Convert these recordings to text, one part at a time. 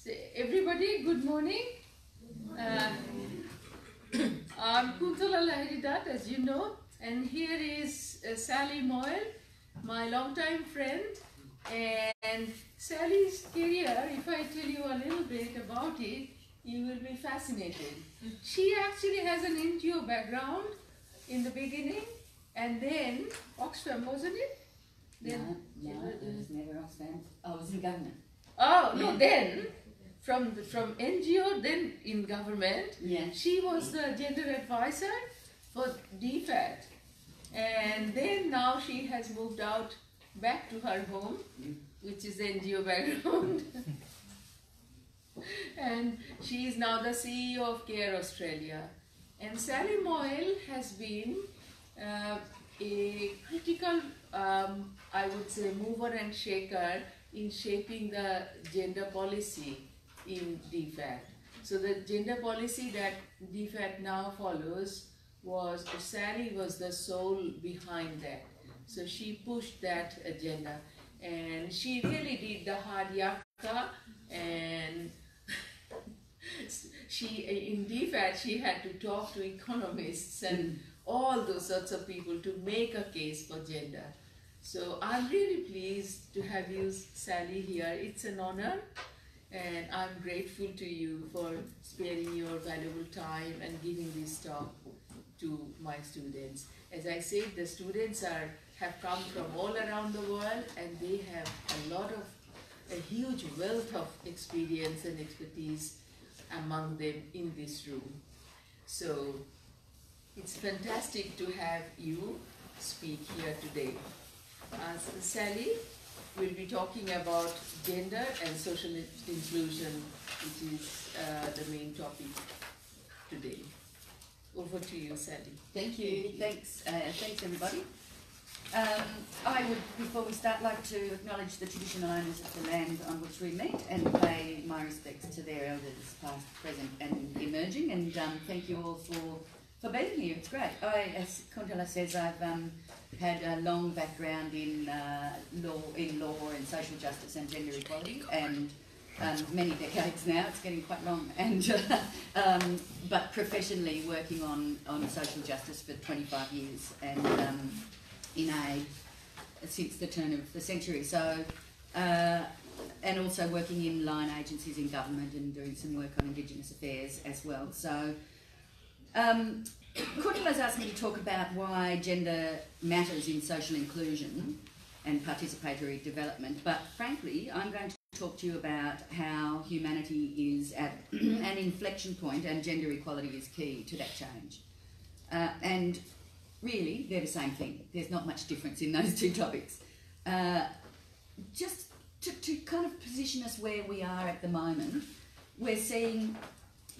So everybody, good morning. I'm Lahiri-Dutt, as you know, and here is Sally Moyle, my longtime friend. And Sally's career, if I tell you a little bit about it, you will be fascinated. She actually has an NGO background in the beginning, and then Oxfam, wasn't it? Then, no, it was never Oxfam. I was in government. Oh, yeah. No, then from NGO, then in government. Yeah. She was the gender advisor for DFAT. And then now she has moved out back to her home, which is the NGO background. And she is now the CEO of Care Australia. And Sally Moyle has been a critical, I would say, mover and shaker in shaping the gender policy in DFAT. So the gender policy that DFAT now follows was, Sally was the soul behind that. So she pushed that agenda, and she really did the hard yakka, and in DFAT she had to talk to economists and all those sorts of people to make a case for gender. So I'm really pleased to have you, Sally, here. It's an honor, and I'm grateful to you for sparing your valuable time and giving this talk to my students. As I said, the students have come from all around the world, and they have a huge wealth of experience and expertise among them in this room. So it's fantastic to have you speak here today. Sally will be talking about gender and social inclusion, which is the main topic today. Over to you, Sally. Thank you. Thanks. Thanks, everybody. I would, before we start, like to acknowledge the traditional owners of the land on which we meet and pay my respects to their elders, past, present, and emerging. And thank you all for being here. It's great. As Kuntala says, I've had a long background in law and social justice and gender equality, and many decades now. It's getting quite long, and but professionally working on social justice for 25 years, and in aid since the turn of the century. So, and also working in line agencies in government and doing some work on Indigenous affairs as well. So, Kuntala's asked me to talk about why gender matters in social inclusion and participatory development, but frankly, I'm going to talk to you about how humanity is at an inflection point and gender equality is key to that change. And really, they're the same thing. There's not much difference in those two topics. Just to kind of position us where we are at the moment, we're seeing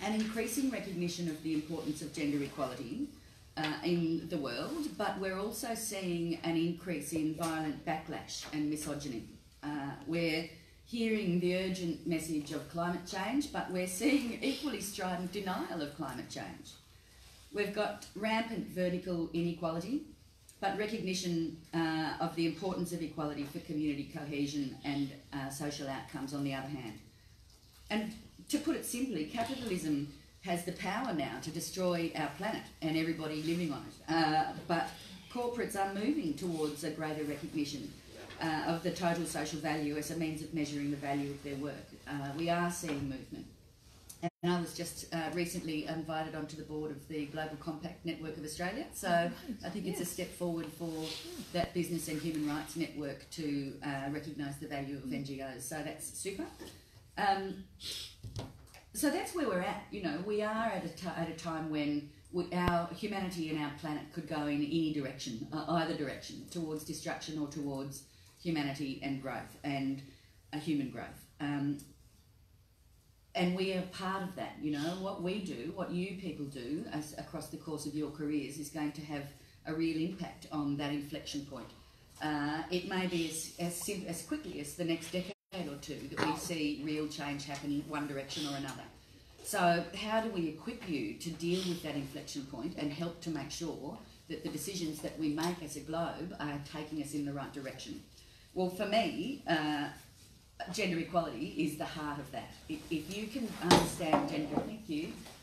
an increasing recognition of the importance of gender equality in the world, but we're also seeing an increase in violent backlash and misogyny. We're hearing the urgent message of climate change, but we're seeing equally strident denial of climate change. We've got rampant vertical inequality, but recognition of the importance of equality for community cohesion and social outcomes on the other hand. And to put it simply, capitalism has the power now to destroy our planet and everybody living on it. But corporates are moving towards a greater recognition of the total social value as a means of measuring the value of their work. We are seeing movement. And I was just recently invited onto the board of the Global Compact Network of Australia, so I think it's a step forward for that business and human rights network to recognise the value of NGOs, so that's super. So that's where we're at. You know, we are at a time when our humanity and our planet could go in any direction, either direction, towards destruction or towards humanity and growth, and human growth. And we are part of that. You know, what we do, what you people do across the course of your careers is going to have a real impact on that inflection point. It may be as quickly as the next decade or two that we see real change happen in one direction or another. So how do we equip you to deal with that inflection point and help to make sure that the decisions that we make as a globe are taking us in the right direction? Well, for me, gender equality is the heart of that. If you can understand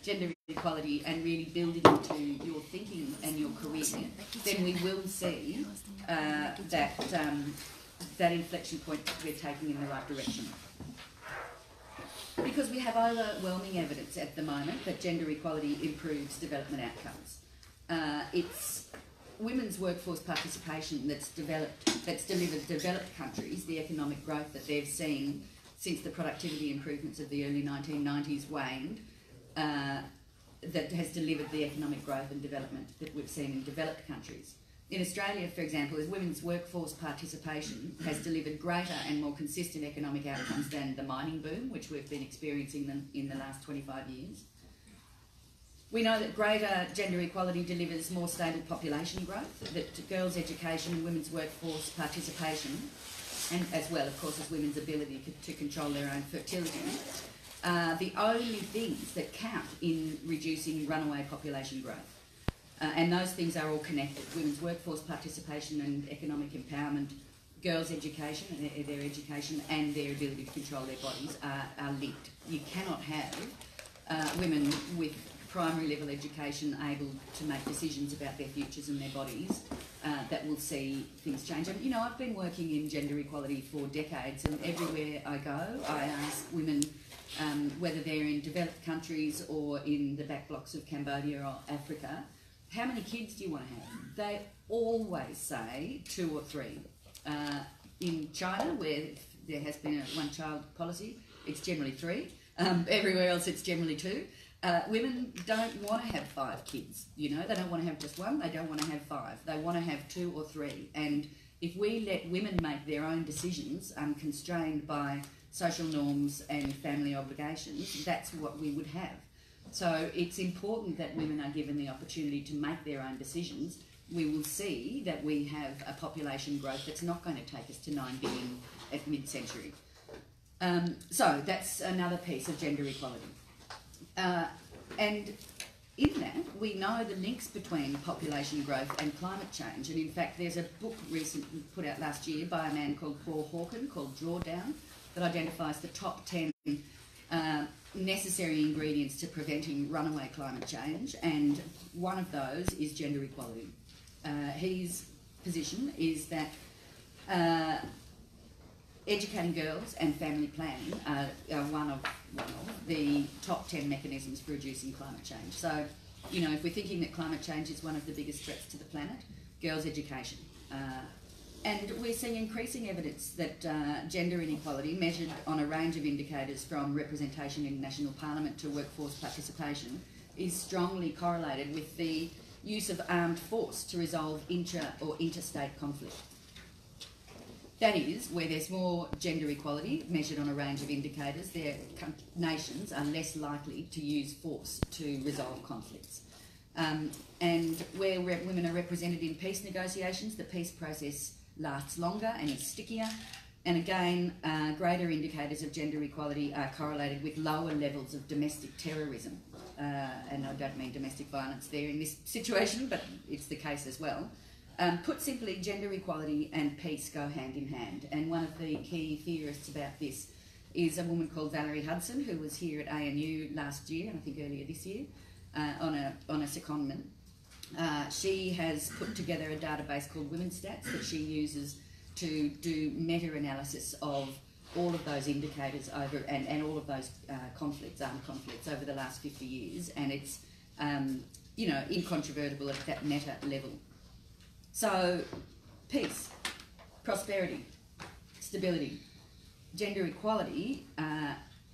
gender equality and really build it into your thinking and your career, then we will see that inflection point we're taking in the right direction. Because we have overwhelming evidence at the moment that gender equality improves development outcomes. It's women's workforce participation that's delivered developed countries the economic growth that they've seen since the productivity improvements of the early 1990s waned, that has delivered the economic growth and development that we've seen in developed countries. In Australia, for example, women's workforce participation has delivered greater and more consistent economic outcomes than the mining boom, which we've been experiencing in the last 25 years. We know that greater gender equality delivers more stable population growth, that girls' education and women's workforce participation, and as well, of course, as women's ability to control their own fertility, are the only things that count in reducing runaway population growth. And those things are all connected. Women's workforce participation and economic empowerment, girls' education and their education and their ability to control their bodies are linked. You cannot have women with primary level education able to make decisions about their futures and their bodies that will see things change. And, you know, I've been working in gender equality for decades, and everywhere I go, I ask women, whether they're in developed countries or in the back blocks of Cambodia or Africa, how many kids do you want to have? They always say 2 or 3. In China, where there has been a one-child policy, it's generally 3. Everywhere else, it's generally 2. Women don't want to have 5 kids, you know. They don't want to have just 1, they don't want to have 5. They want to have 2 or 3. And if we let women make their own decisions unconstrained by social norms and family obligations, that's what we would have. So it's important that women are given the opportunity to make their own decisions. We will see that we have a population growth that's not going to take us to 9 billion at mid-century. So that's another piece of gender equality. And in that, we know the links between population growth and climate change. And in fact, there's a book recently put out last year by a man called Paul Hawken called Drawdown that identifies the top 10 necessary ingredients to preventing runaway climate change, and one of those is gender equality. His position is that educating girls and family planning are one of the top 10 mechanisms for reducing climate change. So, you know, if we're thinking that climate change is one of the biggest threats to the planet, girls' education. And we're seeing increasing evidence that gender inequality, measured on a range of indicators from representation in national parliament to workforce participation, is strongly correlated with the use of armed force to resolve intra- or interstate conflict. That is, where there's more gender equality, measured on a range of indicators, their nations are less likely to use force to resolve conflicts. And where women are represented in peace negotiations, the peace process lasts longer and is stickier. And again, greater indicators of gender equality are correlated with lower levels of domestic terrorism. And I don't mean domestic violence there in this situation, but it's the case as well. Put simply, gender equality and peace go hand in hand. And one of the key theorists about this is a woman called Valerie Hudson, who was here at ANU last year, and I think earlier this year, on a secondment. She has put together a database called Women's Stats that she uses to do meta-analysis of all of those indicators over and all of those armed conflicts over the last 50 years, and it's you know, incontrovertible at that meta level. So, peace, prosperity, stability, gender equality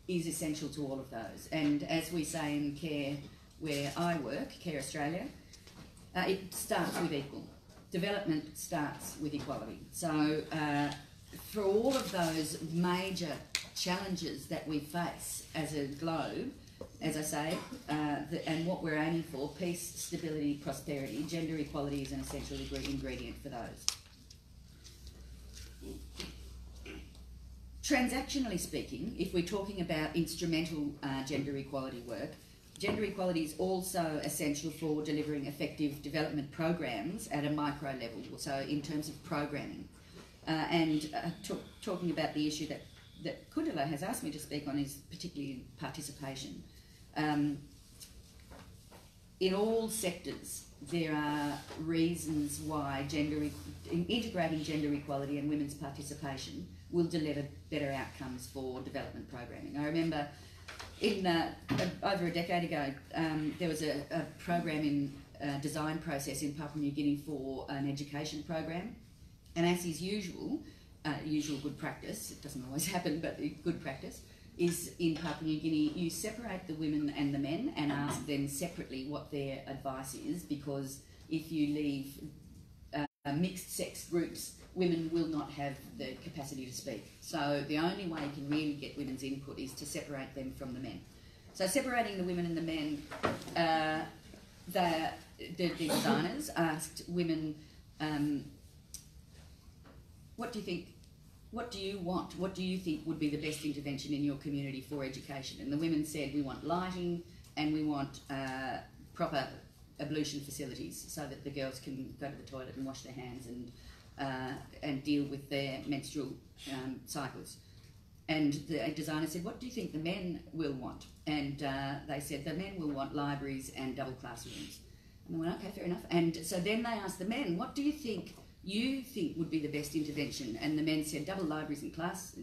is essential to all of those. And as we say in Care, where I work, Care Australia, it starts with equal. Development starts with equality. So for all of those major challenges that we face as a globe, as I say, and what we're aiming for, peace, stability, prosperity, gender equality is an essential ingredient for those. Transactionally speaking, if we're talking about instrumental gender equality work, gender equality is also essential for delivering effective development programs at a micro level, so in terms of programming. Talking about the issue that that Kundala has asked me to speak on is particularly participation. In all sectors, there are reasons why integrating gender equality and women's participation will deliver better outcomes for development programming. I remember over a decade ago, there was a program in design process in Papua New Guinea for an education program, and as is usual good practice, it doesn't always happen, but good practice, is in Papua New Guinea, you separate the women and the men and ask them separately what their advice is, because if you leave mixed sex groups, women will not have the capacity to speak. So the only way you can really get women's input is to separate them from the men. So separating the women and the men, the designers asked women, what do you think? What do you want? What do you think would be the best intervention in your community for education? And the women said, we want lighting and we want proper ablution facilities so that the girls can go to the toilet and wash their hands and deal with their menstrual cycles. And the designer said, what do you think the men will want? And they said, the men will want libraries and double classrooms. And they went, okay, fair enough. And so then they asked the men, what do you think would be the best intervention? And the men said, double libraries and libraries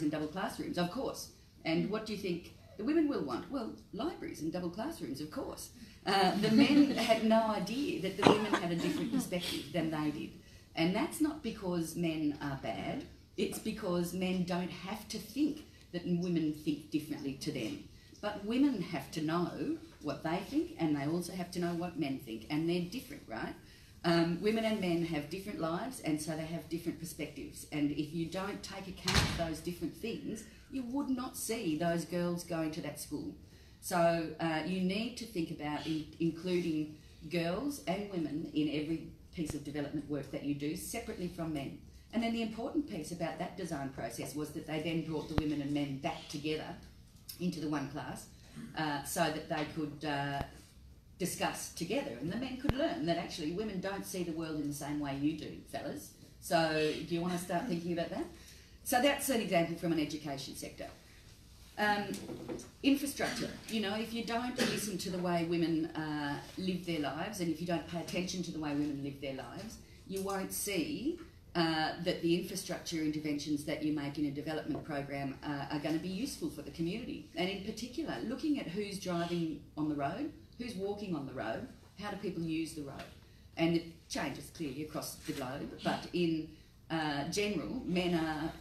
and double classrooms, of course. And what do you think the women will want? Well, libraries and double classrooms, of course. The men had no idea that the women had a different perspective than they did. And that's not because men are bad, it's because men don't have to think that women think differently to them. But women have to know what they think, and they also have to know what men think, and they're different, right? Women and men have different lives, and so they have different perspectives. And if you don't take account of those different things, you would not see those girls going to that school. So you need to think about including girls and women in every piece of development work that you do, separately from men. And then the important piece about that design process was that they then brought the women and men back together into the one class so that they could discuss together, and the men could learn that actually women don't see the world in the same way you do, fellas. So do you want to start thinking about that? So that's an example from an education sector. Infrastructure, if you don't listen to the way women live their lives, and if you don't pay attention to the way women live their lives, you won't see that the infrastructure interventions that you make in a development program are going to be useful for the community. And in particular, looking at who's driving on the road, who's walking on the road, how do people use the road? And it changes clearly across the globe, but in general, men are,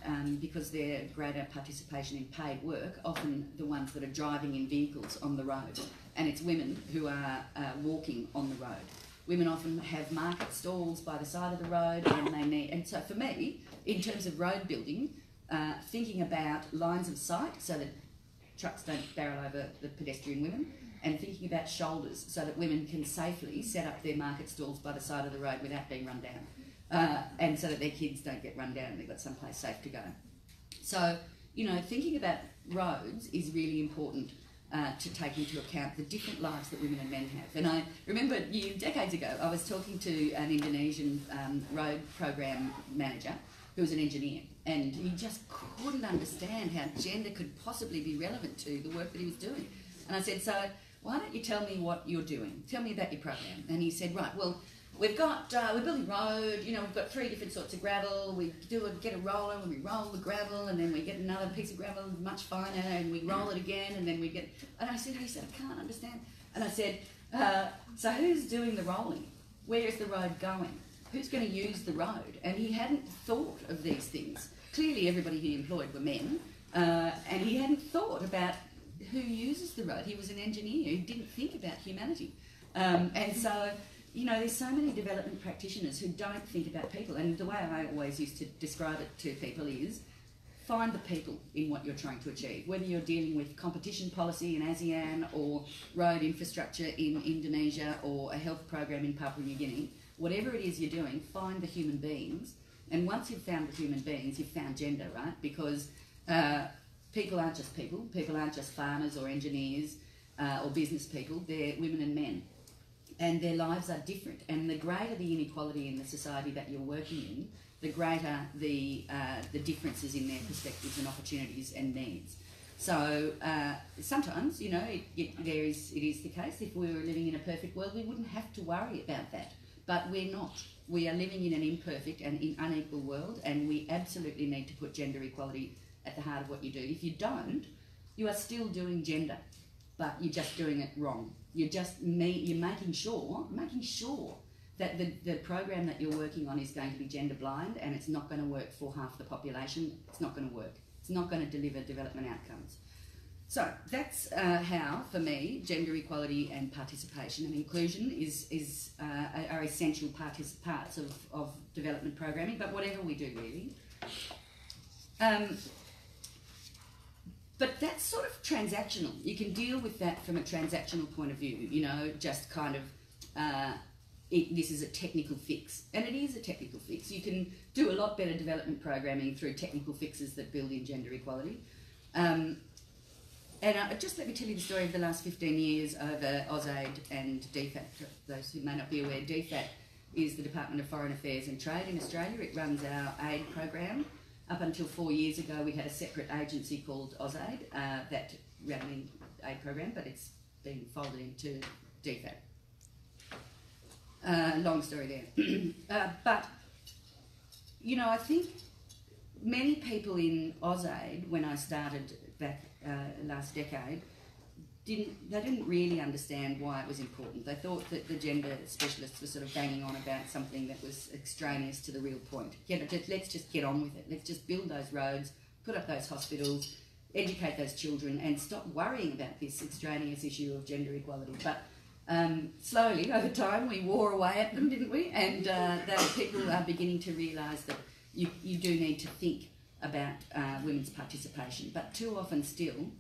because their greater participation in paid work, often the ones that are driving in vehicles on the road, and it's women who are walking on the road. Women often have market stalls by the side of the road, and so for me, in terms of road building, thinking about lines of sight so that trucks don't barrel over the pedestrian women, and thinking about shoulders so that women can safely set up their market stalls by the side of the road without being run down, and so that their kids don't get run down and they've got someplace safe to go. So, thinking about roads is really important to take into account the different lives that women and men have. And I remember decades ago, I was talking to an Indonesian road program manager who was an engineer, and he just couldn't understand how gender could possibly be relevant to the work that he was doing. And I said, so why don't you tell me what you're doing? Tell me about your program. And he said, right, well, we're building road, we've got 3 different sorts of gravel, we get a roller and we roll the gravel, and then we get another piece of gravel much finer and we roll it again, and then we get, and he said, I can't understand. And I said, so who's doing the rolling? Where is the road going? Who's going to use the road? And he hadn't thought of these things. Clearly everybody he employed were men, and he hadn't thought about who uses the road. He was an engineer who didn't think about humanity. And so, there's so many development practitioners who don't think about people. And the way I always used to describe it to people is, find the people in what you're trying to achieve. Whether you're dealing with competition policy in ASEAN, or road infrastructure in Indonesia, or a health program in Papua New Guinea, whatever it is you're doing, find the human beings. And once you've found the human beings, you've found gender, right? Because people aren't just people aren't just farmers or engineers or business people, they're women and men. and their lives are different. And the greater the inequality in the society that you're working in, the greater the differences in their perspectives and opportunities and needs. So sometimes, you know, it is the case. If we were living in a perfect world, we wouldn't have to worry about that. But we're not. We are living in an imperfect and unequal world, and we absolutely need to put gender equality at the heart of what you do. If you don't, you are still doing gender, but you're just doing it wrong. You're making sure that the program that you're working on is going to be gender blind, and it's not going to work for half the population. It's not going to work. It's not going to deliver development outcomes. So that's how, for me, gender equality and participation and inclusion are essential parts of development programming, but whatever we do really. But that's sort of transactional. You can deal with that from a transactional point of view, you know, just kind of, this is a technical fix. And it is a technical fix. You can do a lot better development programming through technical fixes that build in gender equality. Just let me tell you the story of the last 15 years over AusAid and DFAT. For those who may not be aware, DFAT is the Department of Foreign Affairs and Trade in Australia. It runs our aid program. Up until 4 years ago, we had a separate agency called AusAid that ran the aid program, but it's been folded into DFAT. Long story there. But, you know, I think many people in AusAid, when I started back last decade, didn't really understand why it was important. They thought that the gender specialists were sort of banging on about something that was extraneous to the real point. Let's just get on with it. Let's just build those roads, put up those hospitals, educate those children, and stop worrying about this extraneous issue of gender equality. But slowly, over time, we wore away at them, didn't we? And that people are beginning to realise that you do need to think about women's participation. But too often still,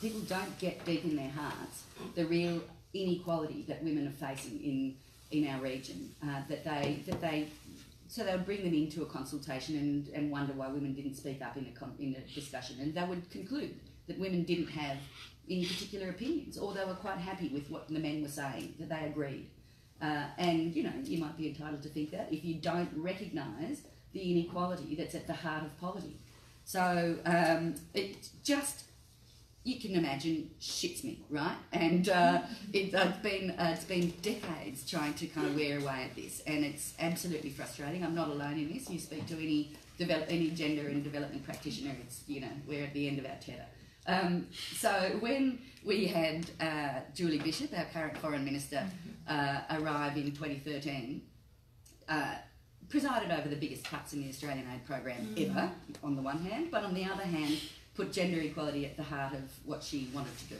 people don't get deep in their hearts the real inequality that women are facing in our region. So they would bring them into a consultation and wonder why women didn't speak up in a discussion, and they would conclude that women didn't have any particular opinions, or they were quite happy with what the men were saying, that they agreed. And you know, you might be entitled to think that if you don't recognise the inequality that's at the heart of poverty. So it just, you can imagine, shits me, right? And it's been decades trying to kind of wear away at this, and it's absolutely frustrating. I'm not alone in this. You speak to any gender and development practitioner, it's, you know, we're at the end of our tether. So when we had Julie Bishop, our current Foreign Minister, arrive in 2013, presided over the biggest cuts in the Australian aid program ever, on the one hand, but on the other hand, put gender equality at the heart of what she wanted to do.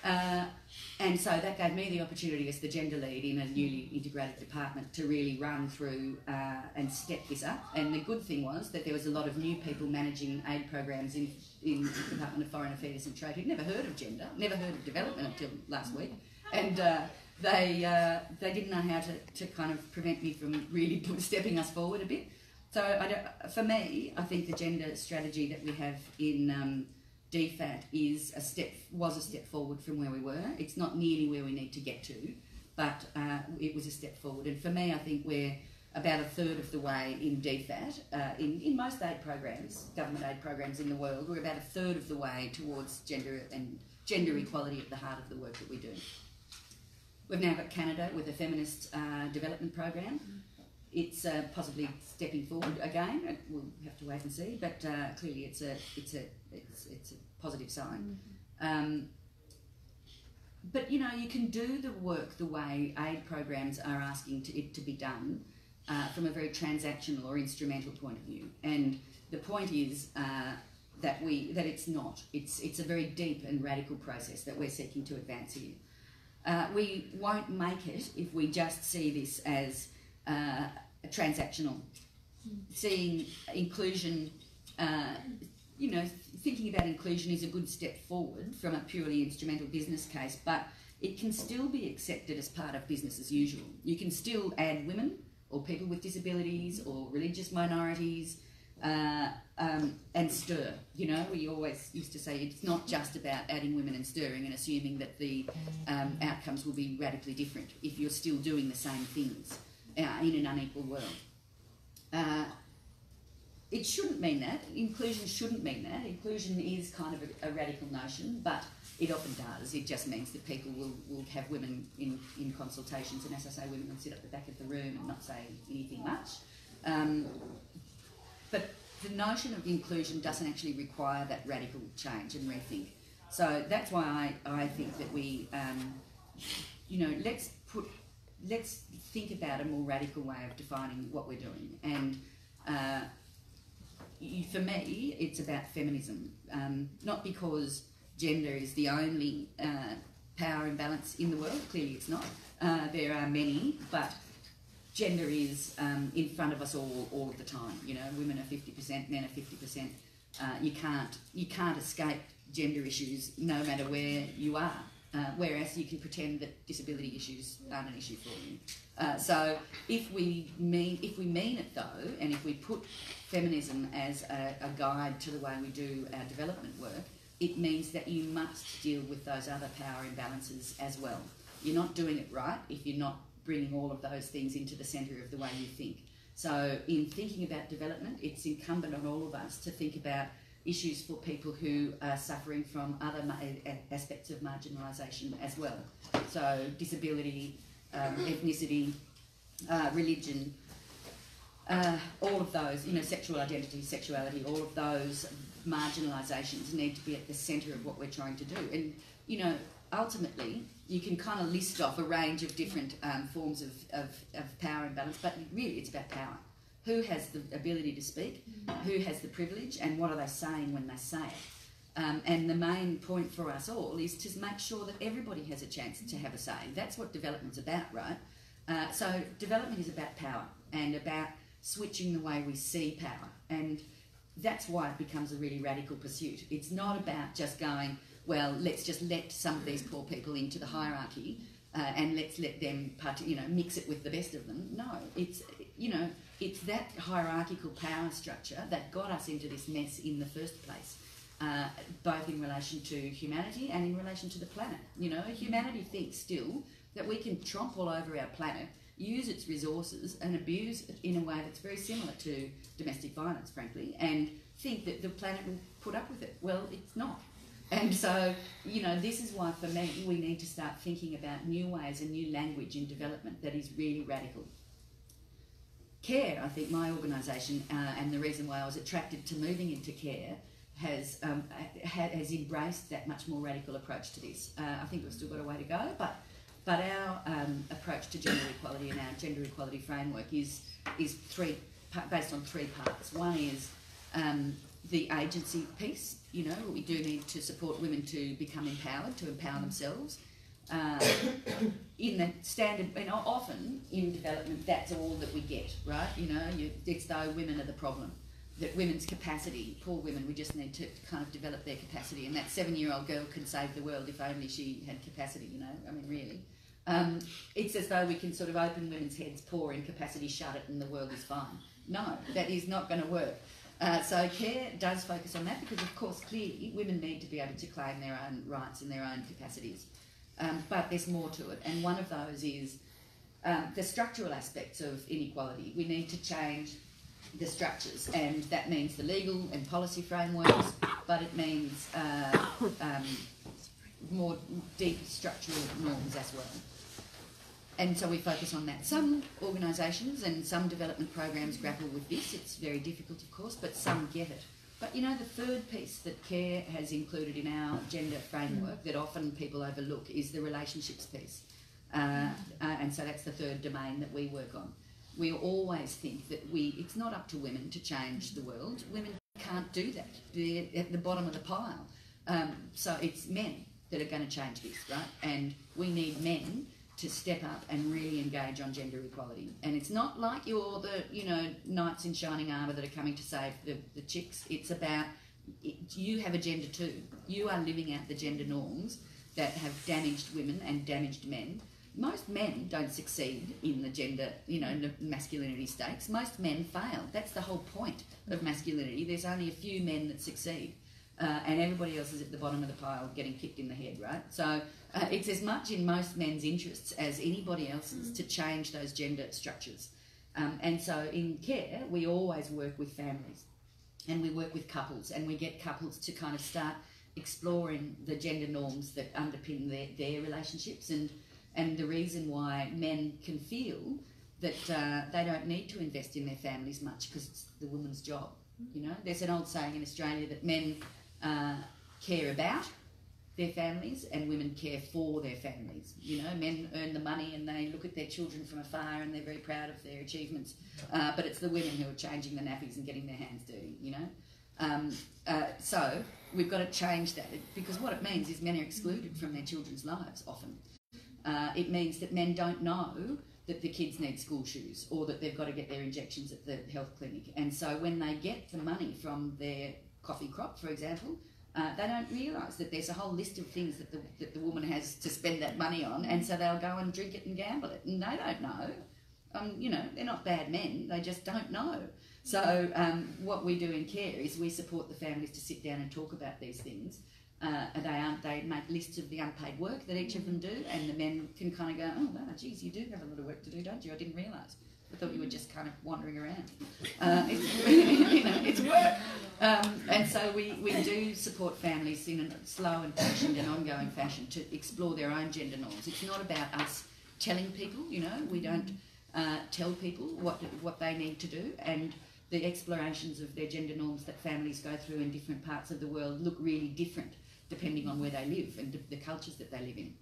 And so that gave me the opportunity as the gender lead in a newly integrated department to really run through and step this up. And the good thing was that there was a lot of new people managing aid programs in the Department of Foreign Affairs and Trade who'd never heard of gender, never heard of development until last week. And they didn't know how to kind of prevent me from really stepping us forward a bit. So for me, I think the gender strategy that we have in DFAT was a step forward from where we were. It's not nearly where we need to get to, but it was a step forward. And for me, I think we're about a third of the way in DFAT. In most aid programs, government aid programs in the world, we're about a third of the way towards gender equality at the heart of the work that we do. We've now got Canada with a feminist development program. It's possibly stepping forward again. We'll have to wait and see, but clearly it's a positive sign. But you know, you can do the work the way aid programs are asking it to be done from a very transactional or instrumental point of view. And the point is that it's not. It's a very deep and radical process that we're seeking to advance here. We won't make it if we just see this as transactional. Seeing inclusion, you know, thinking about inclusion is a good step forward from a purely instrumental business case, but it can still be accepted as part of business as usual. You can still add women or people with disabilities or religious minorities and stir. You know, we always used to say it's not just about adding women and stirring and assuming that the outcomes will be radically different if you're still doing the same things in an unequal world. It shouldn't mean that. Inclusion shouldn't mean that. Inclusion is kind of a radical notion, but it often does. It just means that people will have women in consultations, and as I say, women will sit at the back of the room and not say anything much. But the notion of inclusion doesn't actually require that radical change and rethink. So that's why I think that we, let's think about a more radical way of defining what we're doing. And for me, it's about feminism, not because gender is the only power imbalance in the world. Clearly it's not. There are many, but gender is in front of us all of the time. You know, women are 50%, men are 50%. You can't escape gender issues no matter where you are. Whereas you can pretend that disability issues aren't an issue for you. So if we mean it though, and if we put feminism as a guide to the way we do our development work, it means that you must deal with those other power imbalances as well. You're not doing it right if you're not bringing all of those things into the centre of the way you think. So in thinking about development, it's incumbent on all of us to think about issues for people who are suffering from other aspects of marginalisation as well. So disability, ethnicity, religion, all of those, sexual identity, sexuality, all of those marginalisations need to be at the centre of what we're trying to do. And, ultimately, you can kind of list off a range of different forms of power imbalance, but really it's about power. Who has the ability to speak, who has the privilege, and what are they saying when they say it? And the main point for us all is to make sure that everybody has a chance to have a say. That's what development's about, right? So development is about power and about switching the way we see power. And that's why it becomes a really radical pursuit. It's not about just going, well, let's just let some of these poor people into the hierarchy and let's let them mix it with the best of them. No, it's that hierarchical power structure that got us into this mess in the first place, both in relation to humanity and in relation to the planet. Humanity thinks still that we can tromp all over our planet, use its resources and abuse it in a way that's very similar to domestic violence, frankly, and think that the planet will put up with it. Well, it's not. And so, this is why for me we need to start thinking about new ways and new language in development that is really radical. Care, I think my organisation, and the reason why I was attracted to moving into care, has embraced that much more radical approach to this. I think we've still got a way to go, but our approach to gender equality and our gender equality framework is based on three parts. One is the agency piece. We do need to support women to become empowered, to empower themselves. In the standard, and often in development, that's all that we get, right? It's though women are the problem. That women's capacity, poor women, we just need to kind of develop their capacity. And that 7-year-old girl can save the world if only she had capacity, I mean, really. It's as though we can sort of open women's heads, pour in capacity, shut it, and the world is fine. No, that is not going to work. So care does focus on that because, of course, clearly women need to be able to claim their own rights and their own capacities. But there's more to it, and one of those is the structural aspects of inequality. We need to change the structures, and that means the legal and policy frameworks, but it means more deep structural norms as well. And so we focus on that. Some organisations and some development programs grapple with this. It's very difficult, of course, but some get it. But the third piece that care has included in our gender framework that often people overlook is the relationships piece. And so that's the third domain that we work on. We always think that it's not up to women to change the world. Women can't do that. They're at the bottom of the pile. So it's men that are going to change this, right? And we need men to step up and really engage on gender equality. And it's not like you're the, knights in shining armour that are coming to save the chicks. It's about, you have a gender too. You are living out the gender norms that have damaged women and damaged men. most men don't succeed in the gender, the masculinity stakes. Most men fail. That's the whole point of masculinity. There's only a few men that succeed, and everybody else is at the bottom of the pile getting kicked in the head, right? So it's as much in most men's interests as anybody else's to change those gender structures. And so in care, we always work with families, and we work with couples, and we get couples to kind of start exploring the gender norms that underpin their relationships, and the reason why men can feel that they don't need to invest in their families much because it's the woman's job. There's an old saying in Australia that men care about their families and women care for their families. Men earn the money and they look at their children from afar and they're very proud of their achievements, but it's the women who are changing the nappies and getting their hands dirty. So we've got to change that, because what it means is men are excluded from their children's lives often. It means that men don't know that the kids need school shoes or that they've got to get their injections at the health clinic. And so when they get the money from their coffee crop, for example, they don't realise that there's a whole list of things that the woman has to spend that money on, and so they'll go and drink it and gamble it, and they don't know. They're not bad men, they just don't know. So what we do in care is we support the families to sit down and talk about these things. They make lists of the unpaid work that each of them do, and the men can kind of go, oh, wow, geez, you do have a lot of work to do, don't you? I didn't realise. I thought you were just kind of wandering around. It's work. And so we do support families in a slow and patient and ongoing fashion to explore their own gender norms. It's not about us telling people, we don't tell people what they need to do, and the explorations of their gender norms that families go through in different parts of the world look really different depending on where they live and the cultures that they live in.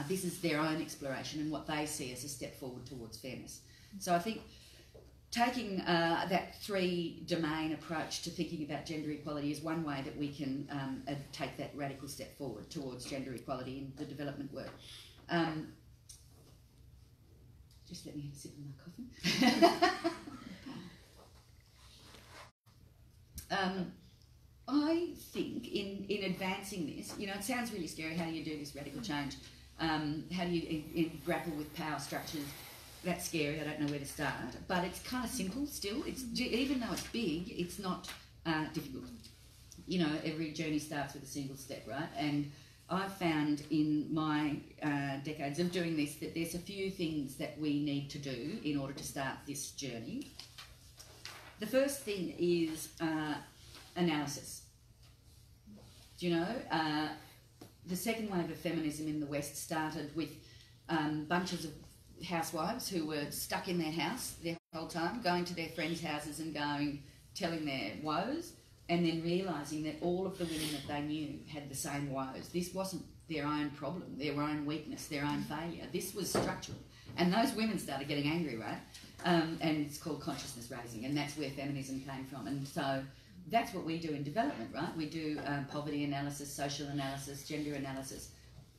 This is their own exploration and what they see as a step forward towards fairness. So I think taking that three-domain approach to thinking about gender equality is one way that we can take that radical step forward towards gender equality in the development work. Just let me have a sip of my coffee. I think in advancing this, it sounds really scary. How do you do this radical change? How do you grapple with power structures? That's scary. I don't know where to start. But it's kind of simple still. Even though it's big, it's not difficult. Every journey starts with a single step, right? And I've found in my decades of doing this that there's a few things that we need to do in order to start this journey. The first thing is analysis. The second wave of feminism in the West started with bunches of housewives who were stuck in their house the whole time, going to their friends' houses and telling their woes, and then realising that all of the women that they knew had the same woes. This wasn't their own problem, their own weakness, their own failure. This was structural. And those women started getting angry, right? And it's called consciousness raising, and that's where feminism came from. And so that's what we do in development, right? We do poverty analysis, social analysis, gender analysis.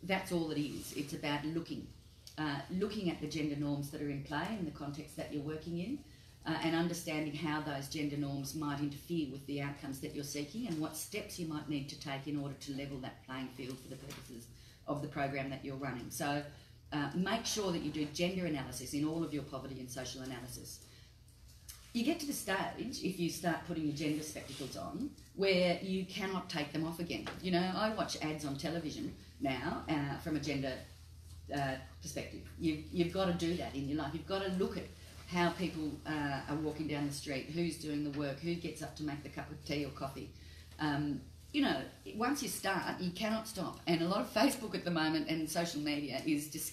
That's all it is. It's about looking at the gender norms that are in play in the context that you're working in, and understanding how those gender norms might interfere with the outcomes that you're seeking, and what steps you might need to take in order to level that playing field for the purposes of the program that you're running. So make sure that you do gender analysis in all of your poverty and social analysis. You get to the stage, if you start putting your gender spectacles on, where you cannot take them off again. I watch ads on television now from a gender perspective. You've got to do that in your life. You've got to look at how people are walking down the street, who's doing the work, who gets up to make the cup of tea or coffee. Once you start, you cannot stop. And a lot of Facebook at the moment and social media is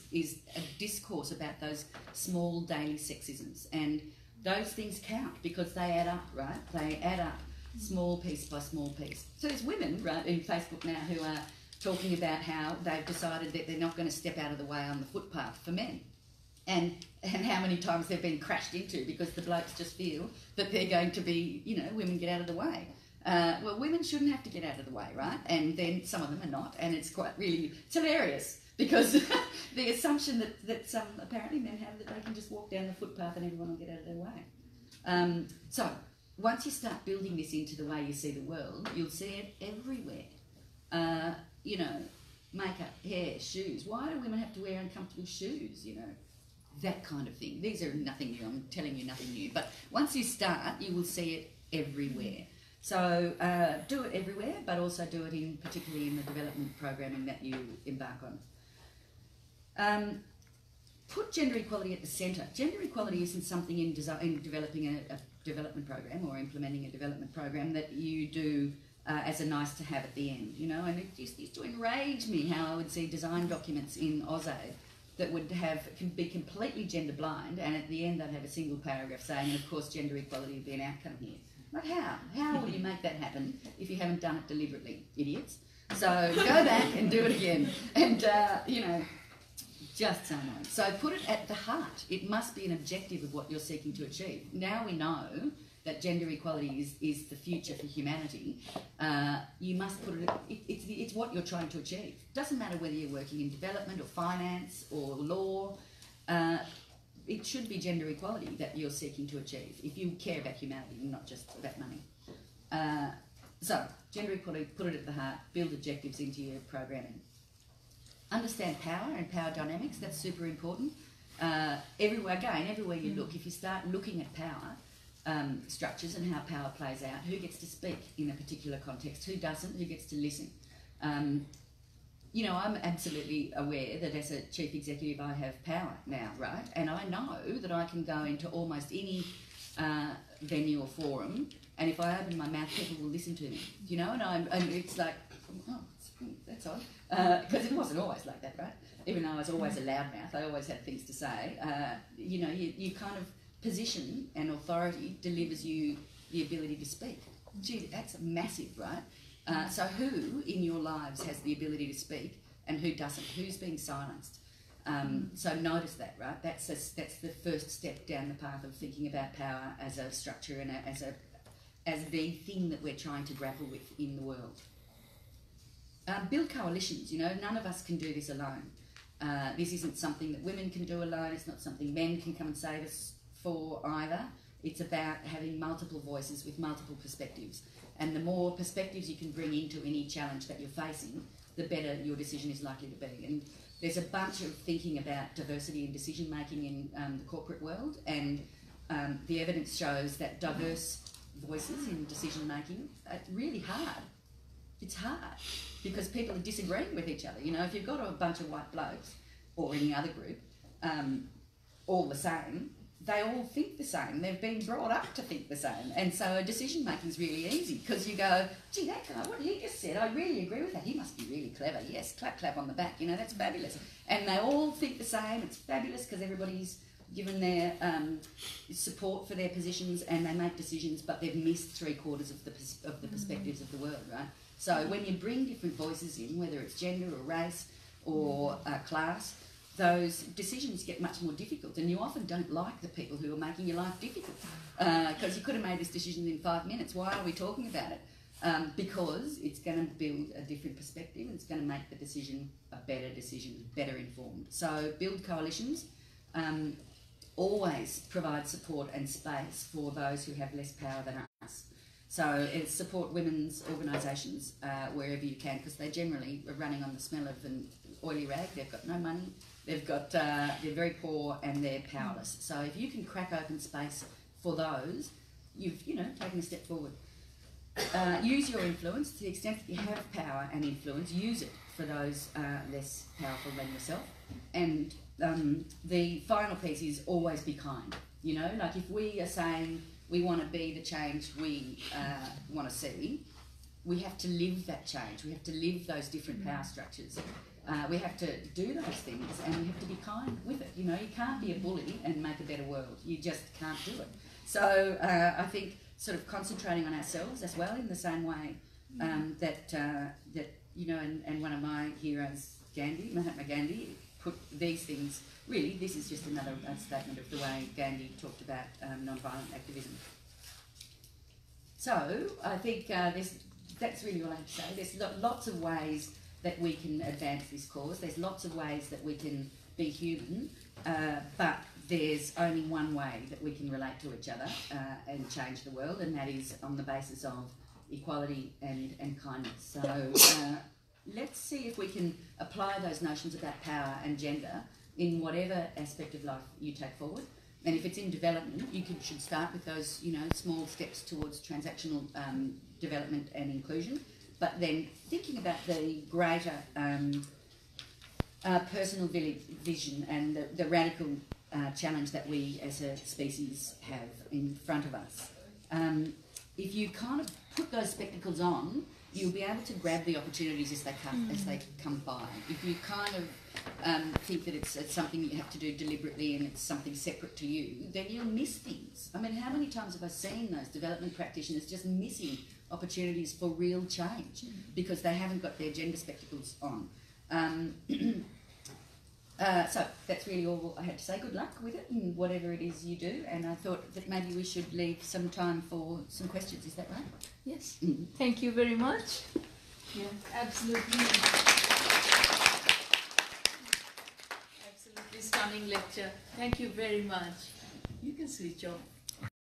a discourse about those small daily sexisms. And those things count because they add up, right? They add up small piece by small piece. So there's women, right, in Facebook now who are talking about how they've decided that they're not going to step out of the way on the footpath for men. And how many times they've been crashed into because the blokes just feel that they're going to be, women get out of the way. Well, women shouldn't have to get out of the way, right? And then some of them are not, and it's hilarious because the assumption that some apparently men have that they can just walk down the footpath and everyone will get out of their way. So once you start building this into the way you see the world, you'll see it everywhere. makeup, hair, shoes. Why do women have to wear uncomfortable shoes, you know? That kind of thing. These are nothing new. I'm telling you nothing new. But once you start, you will see it everywhere. So do it everywhere, but also do it particularly in the development programming that you embark on. Put gender equality at the centre. Gender equality isn't something in developing a development program or implementing a development program that you do as a nice to have at the end, you know. And it just used to enrage me how I would see design documents in AusAid that would be completely gender blind, and at the end they'd have a single paragraph saying, and of course gender equality would be an outcome here. But how? How will you make that happen if you haven't done it deliberately, idiots? So go back and do it again, and you know, just so annoying. So put it at the heart. It must be an objective of what you're seeking to achieve. Now we know that gender equality is the future for humanity. You must put it's what you're trying to achieve. Doesn't matter whether you're working in development or finance or law. It should be gender equality that you're seeking to achieve if you care about humanity and not just about money. So gender equality, put it at the heart. Build objectives into your programming. Understand power and power dynamics. That's super important. Everywhere you look, if you start looking at power structures and how power plays out, who gets to speak in a particular context, who doesn't, who gets to listen. You know, I'm absolutely aware that as a chief executive I have power now, right? And I know that I can go into almost any venue or forum, and if I open my mouth, people will listen to me. You know, and it's like, oh, that's odd. Because it wasn't always like that, right? Even though I was always a loudmouth, I always had things to say. You know, you kind of position and authority delivers you the ability to speak. Gee, that's massive, right? So who in your lives has the ability to speak and who doesn't? Who's being silenced? So notice that, right? That's the first step down the path of thinking about power as a structure and as the thing that we're trying to grapple with in the world. Build coalitions. You know, none of us can do this alone. This isn't something that women can do alone. It's not something men can come and save us for either. It's about having multiple voices with multiple perspectives. And the more perspectives you can bring into any challenge that you're facing, the better your decision is likely to be. And there's a bunch of thinking about diversity in decision making in the corporate world, and the evidence shows that diverse voices in decision making are really hard. It's hard because people are disagreeing with each other. You know, if you've got a bunch of white blokes or any other group, all the same, they all think the same. They've been brought up to think the same. And so decision making is really easy because you go, gee, that guy, what he just said, I really agree with that. He must be really clever. Yes, clap, clap on the back. You know, that's fabulous. And they all think the same. It's fabulous because everybody's given their support for their positions and they make decisions, but they've missed 3/4 of the perspectives of the world, right? So when you bring different voices in, whether it's gender or race or class, those decisions get much more difficult, and you often don't like the people who are making your life difficult because you could have made this decision in 5 minutes. Why are we talking about it? Because it's going to build a different perspective and it's going to make the decision a better decision, better informed. So build coalitions. Always provide support and space for those who have less power than us. So support women's organisations wherever you can, because they generally are running on the smell of an oily rag. They've got no money, they're very poor and they're powerless. So if you can crack open space for those, you've taken a step forward. Use your influence to the extent that you have power and influence. Use it for those less powerful than yourself. And the final piece is always be kind. You know, like if we are saying we want to be the change we want to see, we have to live that change. We have to live those different power structures. We have to do those things and we have to be kind with it. You know, you can't be a bully and make a better world. You just can't do it. So I think sort of concentrating on ourselves as well in the same way that you know, and one of my heroes, Gandhi, Mahatma Gandhi, put these things. Really, this is just another statement of the way Gandhi talked about non-violent activism. So I think that's really all I have to say. There's lots of ways that we can advance this cause. There's lots of ways that we can be human, but there's only one way that we can relate to each other and change the world, and that is on the basis of equality and kindness. So let's see if we can apply those notions about power and gender in whatever aspect of life you take forward. And if it's in development, should start with those, small steps towards transactional development and inclusion. But then thinking about the greater personal vision and the radical challenge that we as a species have in front of us. If you kind of put those spectacles on, you'll be able to grab the opportunities as they come by. If you kind of think that it's something you have to do deliberately and it's something separate to you, then you'll miss things. I mean, how many times have I seen those development practitioners just missing opportunities for real change because they haven't got their gender spectacles on? So that's really all I had to say. Good luck with it and whatever it is you do. And I thought that maybe we should leave some time for some questions. Is that right? Yes. Thank you very much. Yeah, absolutely. Absolutely stunning lecture. Thank you very much. You can switch off.